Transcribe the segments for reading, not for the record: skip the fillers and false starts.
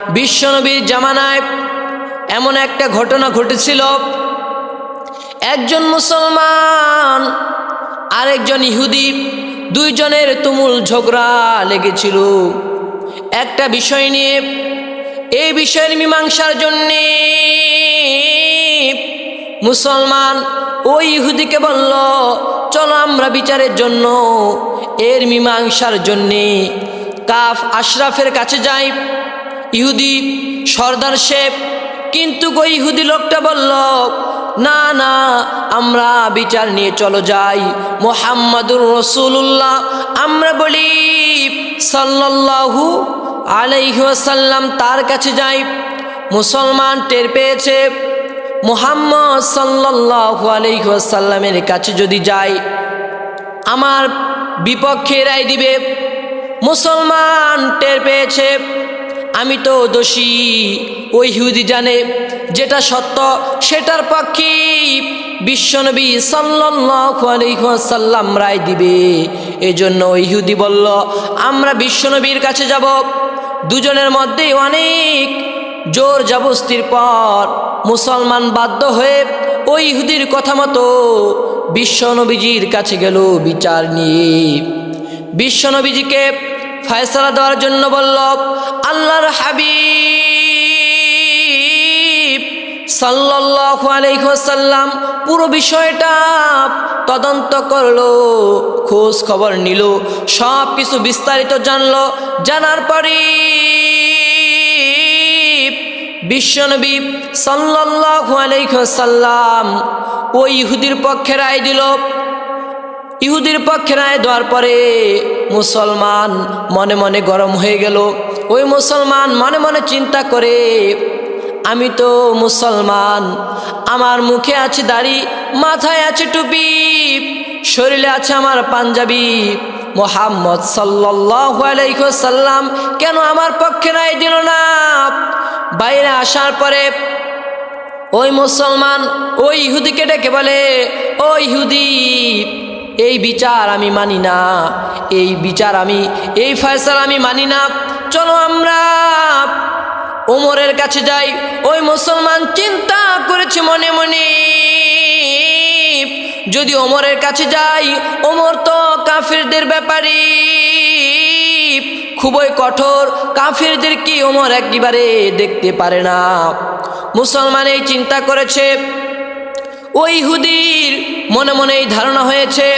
বিশ্বনবীর জামানায় এমন একটা ঘটনা ঘটেছিল। একজন মুসলমান আর একজন ইহুদি, দুইজনের তুমুল ঝগড়া লেগেছিল একটা বিষয় নিয়ে। এই বিষয়ের মীমাংসার জন্যে মুসলমান ওই ইহুদিকে বলল, চলো আমরা বিচারের জন্য, এর মীমাংসার জন্যে কাফ আশরাফের কাছে যাই। ইহুদি সর্দার শেখ, কিন্তু ওই ইহুদি লোকটা বলল, না না, আমরা বিচার নিয়ে চলো যাই মুহাম্মাদুর রাসূলুল্লাহ, আমরা বলি সাল্লাল্লাহু আলাইহি ওয়াসাল্লাম, তার কাছে যাই। মুসলমান টের পেয়েছে মুহাম্মদ সাল্লাল্লাহু আলাইহি ওয়াসাল্লামের কাছে যদি যাই আমার বিপক্ষে রায় দিবে। মুসলমান টের পেয়েছে আমি তো দোষী। ওই ইহুদি জানে যেটা সত্য সেটার পক্ষে বিশ্বনবী সাল্লাল্লাহু আলাইহি ওয়াসাল্লাম রায় দিবে। এজন্য ওই ইহুদি বলল, আমরা বিশ্বনবীর কাছে যাব। দুজনের মধ্যে অনেক জোর জবরদস্তির পর মুসলমান বাধ্য হয়ে ওই ইহুদির কথা মতো বিশ্বনবীজির কাছে গেল বিচার নিয়ে। বিশ্বনবীজিকে ফয়সালা দেওয়ার জন্য বলল, আল্লাহর হাবিব সাল্লাল্লাহু আলাইহি ওয়াসাল্লাম পুরো বিষয়টা তদন্ত করলো, খোঁজ খবর নিল, সব কিছু বিস্তারিত জানলো। জানার পরে বিশ্বনবী সাল্লাল্লাহু আলাইহি ওয়াসাল্লাম ওই ইহুদির পক্ষে রায় দিল। ইহুদির পক্ষে রায় দেওয়ার পরে মুসলমান মনে মনে গরম হয়ে গেল। ওই মুসলমান মনে মনে চিন্তা করে, আমি তো মুসলমান, আমার মুখে আছে দাড়ি, মাথায় আছে টুপি, শরীরে আছে আমার পাঞ্জাবি, মুহাম্মদ সাল্লাল্লাহু আলাইহি ওয়াসাল্লাম কেন আমার পক্ষে রায় দিল না? বাইরে আসার পরে ওই মুসলমান ওই ইহুদিকে ডেকে বলে, ও ইহুদি, এই বিচার আমি মানি না, এই বিচার এই ফয়সালা আমি মানি না, চলো আমরা ওমরের কাছে যাই। ওই মুসলমান চিন্তা করেছে মনে মনে, যদি ওমরের কাছে যাই, ওমর তো কাফিরদের ব্যাপারে খুবই কঠোর, কাফিরদের কি ওমর একেবারে দেখতে পারে না। মুসলমান এই চিন্তা করেছে। ওই ইহুদির মনে মনে এই ধারণা হয়েছে,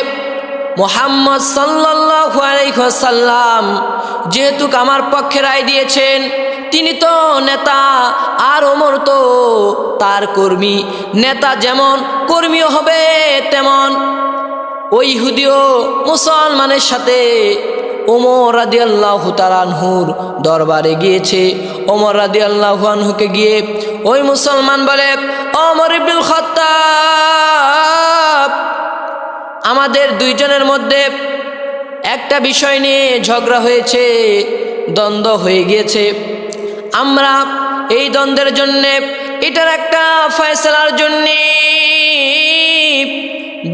মুহাম্মদ সাল্লাল্লাহু আলাইহি ওয়াসাল্লাম যেহেতু আমার পক্ষে রায় দিয়েছেন, তিনি তো নেতা, আর ওমর তো তার কর্মী, নেতা যেমন কর্মীও হবে তেমন। ওই ইহুদিও মুসলমানের সাথে ওমর রাদিয়াল্লাহু তাআলা আনহুর দরবারে গিয়েছে। ওমর রাদিয়াল্লাহু আনহুকে গিয়ে ওই মুসলমান বলে, ওমর ইবনুল খাত্তাব, আমাদের দুইজনের মধ্যে একটা বিষয় নিয়ে ঝগড়া হয়েছে, দ্বন্দ্ব হয়ে গিয়েছে। আমরা এই দ্বন্দ্বের জন্যে, এটার একটা ফয়সালার জন্যে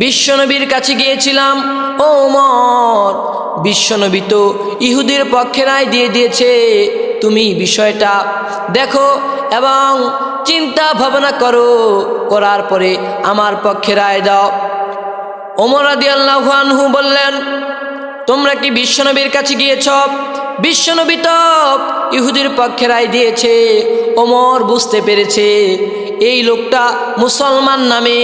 বিশ্বনবীর কাছে গিয়েছিলাম। ওমর, বিশ্বনবী তো ইহুদির পক্ষে রায় দিয়ে দিয়েছে, তুমি বিষয়টা দেখো এবং চিন্তা ভাবনা করো, করার পরে আমার পক্ষে রায় দাও। ওমর রাদিয়াল্লাহু আনহু বললেন, তোমরা কি বিশ্বনবীর কাছে গিয়েছ? বিশ্বনবী তো ইহুদির পক্ষে রায় দিয়েছে। ওমর বুঝতে পেরেছে এই লোকটা মুসলমান নামে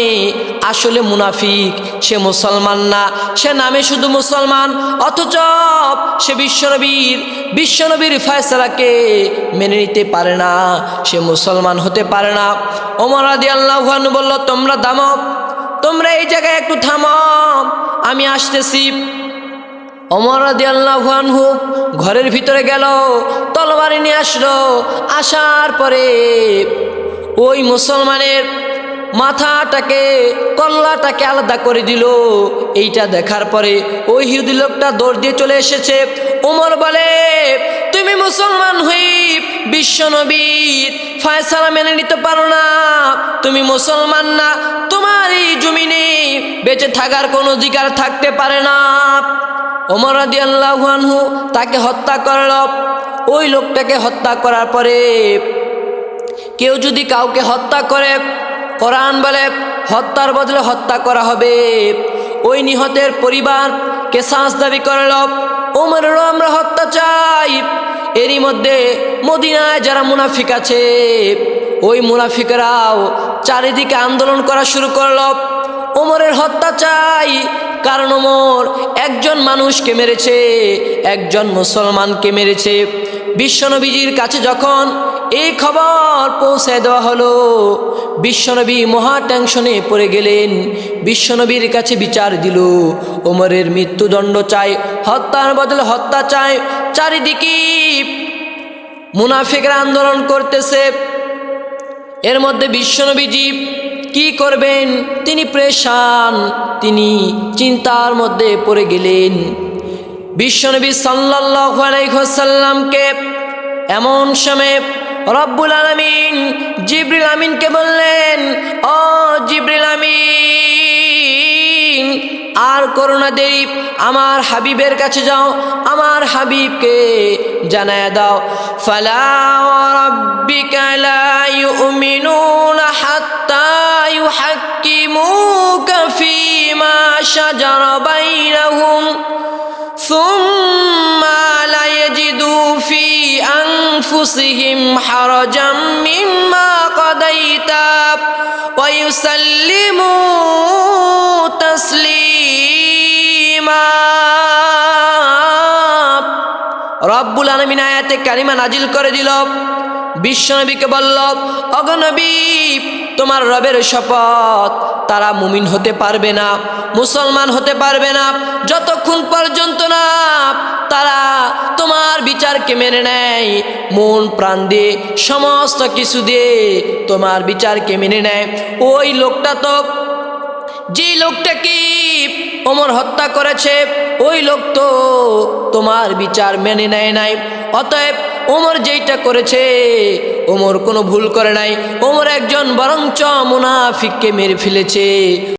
আসলে মুনাফিক, সে মুসলমান না, সে নামে শুধু মুসলমান, অথচ সে বিশ্বনবীর ফয়সালাকে মেনে নিতে পারে না, সে মুসলমান হতে পারে না। ওমর রাদিয়াল্লাহু আনহু বলল, তোমরা দামো, তোমরা এই জায়গায় একটু থামো, আমি আসতেছি। ওমর রাদিয়াল্লাহু আনহু ঘরের ভিতরে গেল, তরবারি নিয়ে আসলো। আসার পরে ওই মুসলমানের মাথাটাকে, কল্লাটাকে আলাদা করে দিল। এইটা দেখার পরে ওই ইহুদি লোকটা দৌড় দিয়ে চলে এসেছে। ওমর বলে, তুমি মুসলমান হয়ে বিশ্বনবীর ফয়সালা মেনে নিতে পারো না, তুমি মুসলমান না, তোমার এই জমিনে বেঁচে থাকার কোনো অধিকার থাকতে পারে না। ওমর রাদিয়াল্লাহু আনহু তাকে হত্যা করল। ওই লোকটাকে হত্যা করার পরে কেউ যদি কাউকে হত্যা করে, কোরআন বলে হত্যার বদলে হত্যা করা হবে। ওই নিহতের পরিবার কেসাস দাবি করল, ওমরেরও আমরা হত্যা চাই। এরই মধ্যে মদিনায় যারা মুনাফিক আছে, ওই মুনাফিকরাও চারিদিকে আন্দোলন করা শুরু করলো, ওমরের হত্যা চাই। কারণ ওমর একজন মানুষকে মেরেছে, একজন মুসলমানকে মেরেছে। বিশ্বনবীজির কাছে যখন এই খবর পৌঁছে দেওয়া হলো, বিশ্বনবী মহা টেনশনে পড়ে গেলেন। বিশ্বনবীর কাছে বিচার দিল, ওমরের মৃত্যুদণ্ড চাই, হত্যার বদলে হত্যা চাই। চারিদিকে মুনাফিকরা আন্দোলন করতেছে। এর মধ্যে বিশ্বনবীজি কি করবেন তিনি পেরেশান, তিনি চিন্তার মধ্যে পড়ে গেলেন। বিশ্বনবী সাল্লাল্লাহু আলাইহি ওয়াসাল্লামকে এমন সময় রব্বুল আলামিন জিবরিল আমিনকে বললেন, ও জিবরিল আমিন, আর করোনা দেরি, আমার হাবিবের কাছে যাও, আমার হাবিবকে জানায় দাও, ফালা রাব্বিকা লা ইউমিনুনা হাত্তা ইউহাক্কিমুকা ফীমা শাজারা বাইনাহুম সুম্মা লা ইয়াজিদু ফি আনফুসিহিম হারাজাম মিম্মা কাদাইতা ওয়া ইউসাল্লিমু তাসলিমা। রব্বুল আলামিন আয়াতে কারিমা নাজিল করে দিল। বিশ্বনবীকে বলল, ওগো নবী, তোমার রবের শপথ, তারা মুমিন হতে পারবে না, মুসলমান হতে পারবে না যতক্ষণ পর্যন্ত না তারা তোমার বিচারকে মেনে নেয়, মন প্রাণ দিয়ে সমস্ত কিছু দিয়ে তোমার বিচারকে মেনে নেয়। ওই লোকটা তো, যে লোকটাকে ওমর হত্যা করেছে, ওই লোক তো তোমার বিচার মেনে নেয় নাই। অতএব ওমর যেইটা করেছে, ওমর কোনো ভুল করে নাই, ওমর একজন বরঞ্চ মুনাফিককে মেরে ফেলেছে।